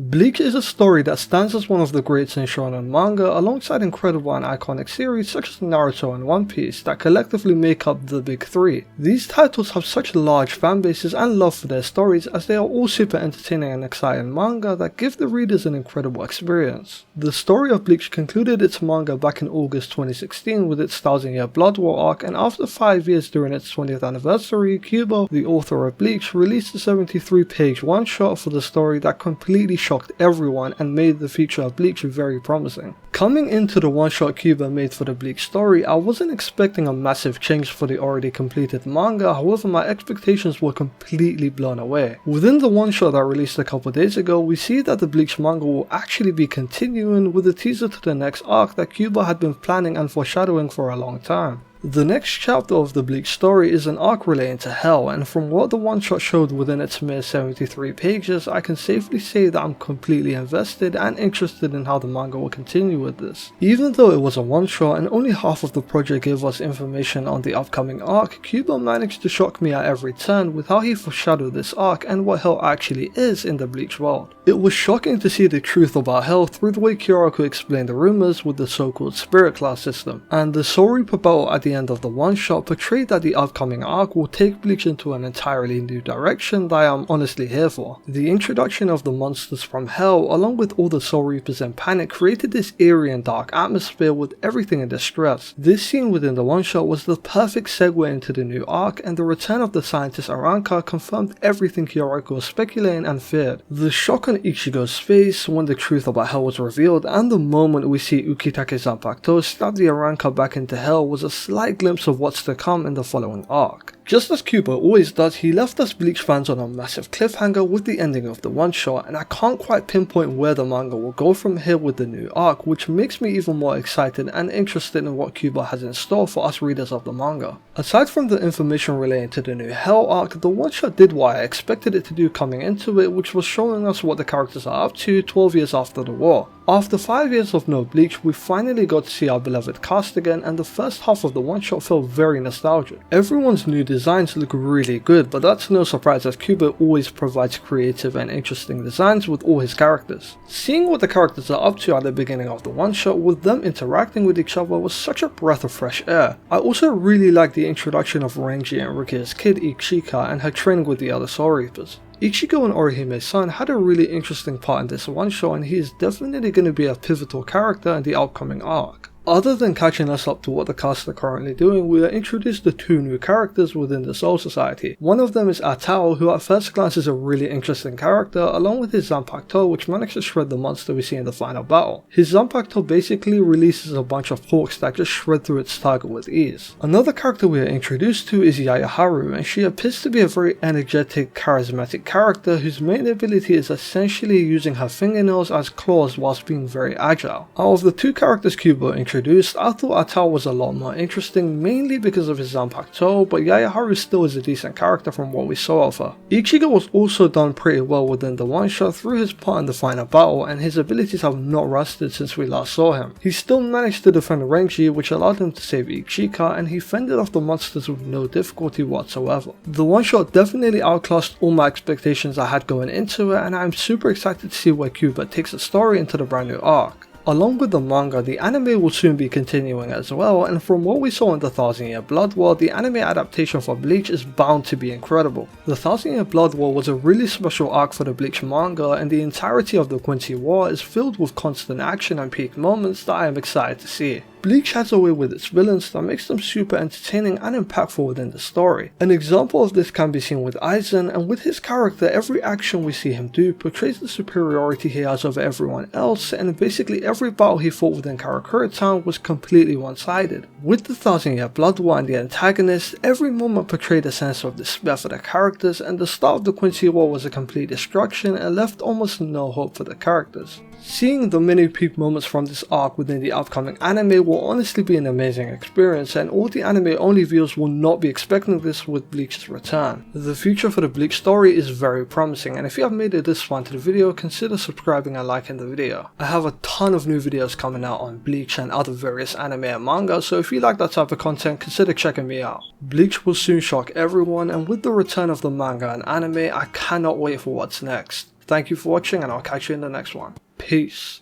Bleach is a story that stands as one of the greats in shonen manga alongside incredible and iconic series such as Naruto and One Piece that collectively make up the big three. These titles have such large fan bases and love for their stories as they are all super entertaining and exciting manga that give the readers an incredible experience. The story of Bleach concluded its manga back in August 2016 with its 1000-year Blood War arc, and after 5 years during its 20th anniversary, Kubo, the author of Bleach, released a 73-page one-shot for the story that completely shocked everyone and made the future of Bleach very promising. Coming into the one-shot Kubo made for the Bleach story, I wasn't expecting a massive change for the already completed manga, however my expectations were completely blown away. Within the one-shot that released a couple days ago, we see that the Bleach manga will actually be continuing with a teaser to the next arc that Kubo had been planning and foreshadowing for a long time. The next chapter of the Bleach story is an arc relating to Hell, and from what the one-shot showed within its mere 73 pages, I can safely say that I'm completely invested and interested in how the manga will continue with this. Even though it was a one-shot and only half of the project gave us information on the upcoming arc, Kubo managed to shock me at every turn with how he foreshadowed this arc and what Hell actually is in the Bleach world. It was shocking to see the truth about Hell through the way Kyoraku explained the rumors with the so-called spirit class system, and the Soul Reaper battle at the end of the one-shot portrayed that the upcoming arc will take Bleach into an entirely new direction that I am honestly here for. The introduction of the monsters from Hell along with all the Soul Reapers in panic created this eerie and dark atmosphere with everything in distress. This scene within the one-shot was the perfect segue into the new arc, and the return of the scientist Aranka confirmed everything Kyoraku was speculating and feared. The shock on Ichigo's face when the truth about Hell was revealed, and the moment we see Ukitake Zanpakuto stab the Aranka back into Hell was a slight glimpse of what's to come in the following arc. Just as Kubo always does, he left us Bleach fans on a massive cliffhanger with the ending of the one-shot, and I can't quite pinpoint where the manga will go from here with the new arc, which makes me even more excited and interested in what Kubo has in store for us readers of the manga. Aside from the information relating to the new Hell arc, the one-shot did what I expected it to do coming into it, which was showing us what the characters are up to 12 years after the war. After 5 years of no Bleach, we finally got to see our beloved cast again, and the first half of the one-shot felt very nostalgic. Everyone's new designs look really good, but that's no surprise as Kubo always provides creative and interesting designs with all his characters. Seeing what the characters are up to at the beginning of the one-shot with them interacting with each other was such a breath of fresh air. I also really liked the introduction of Renji and Rukia's kid Ichika and her training with the other Soul Reapers. Ichigo and Orihime's son had a really interesting part in this one-shot, and he is definitely going to be a pivotal character in the upcoming arc. Other than catching us up to what the cast are currently doing, we are introduced to two new characters within the Soul Society. One of them is Atao, who at first glance is a really interesting character, along with his Zanpakuto, which managed to shred the monster we see in the final battle. His Zanpakuto basically releases a bunch of hawks that just shred through its target with ease. Another character we are introduced to is Yayaharu, and she appears to be a very energetic, charismatic character whose main ability is essentially using her fingernails as claws whilst being very agile. Out of the two characters Kubo introduced, I thought Atao was a lot more interesting, mainly because of his Zanpakuto, but Yayaharu still is a decent character from what we saw of her. Ichigo was also done pretty well within the one-shot through his part in the final battle, and his abilities have not rusted since we last saw him. He still managed to defend Renji, which allowed him to save Ichika, and he fended off the monsters with no difficulty whatsoever. The one-shot definitely outclassed all my expectations I had going into it, and I'm super excited to see where Kubo takes the story into the brand new arc. Along with the manga, the anime will soon be continuing as well, and from what we saw in the 1000-year Blood War, the anime adaptation for Bleach is bound to be incredible. The 1000-year Blood War was a really special arc for the Bleach manga, and the entirety of the Quincy War is filled with constant action and peak moments that I am excited to see. Bleach has a way with its villains that makes them super entertaining and impactful within the story. An example of this can be seen with Aizen, and with his character, every action we see him do portrays the superiority he has over everyone else, and basically every battle he fought within Karakura Town was completely one-sided. With the 1000-year Blood War and the antagonist, every moment portrayed a sense of despair for the characters, and the start of the Quincy War was a complete destruction and left almost no hope for the characters. Seeing the many peak moments from this arc within the upcoming anime will honestly be an amazing experience, and all the anime only viewers will not be expecting this with Bleach's return. The future for the Bleach story is very promising, and if you have made it this far into the video, consider subscribing and liking the video. I have a ton of new videos coming out on Bleach and other various anime and manga, so if you like that type of content, consider checking me out. Bleach will soon shock everyone, and with the return of the manga and anime, I cannot wait for what's next. Thank you for watching, and I'll catch you in the next one. Peace.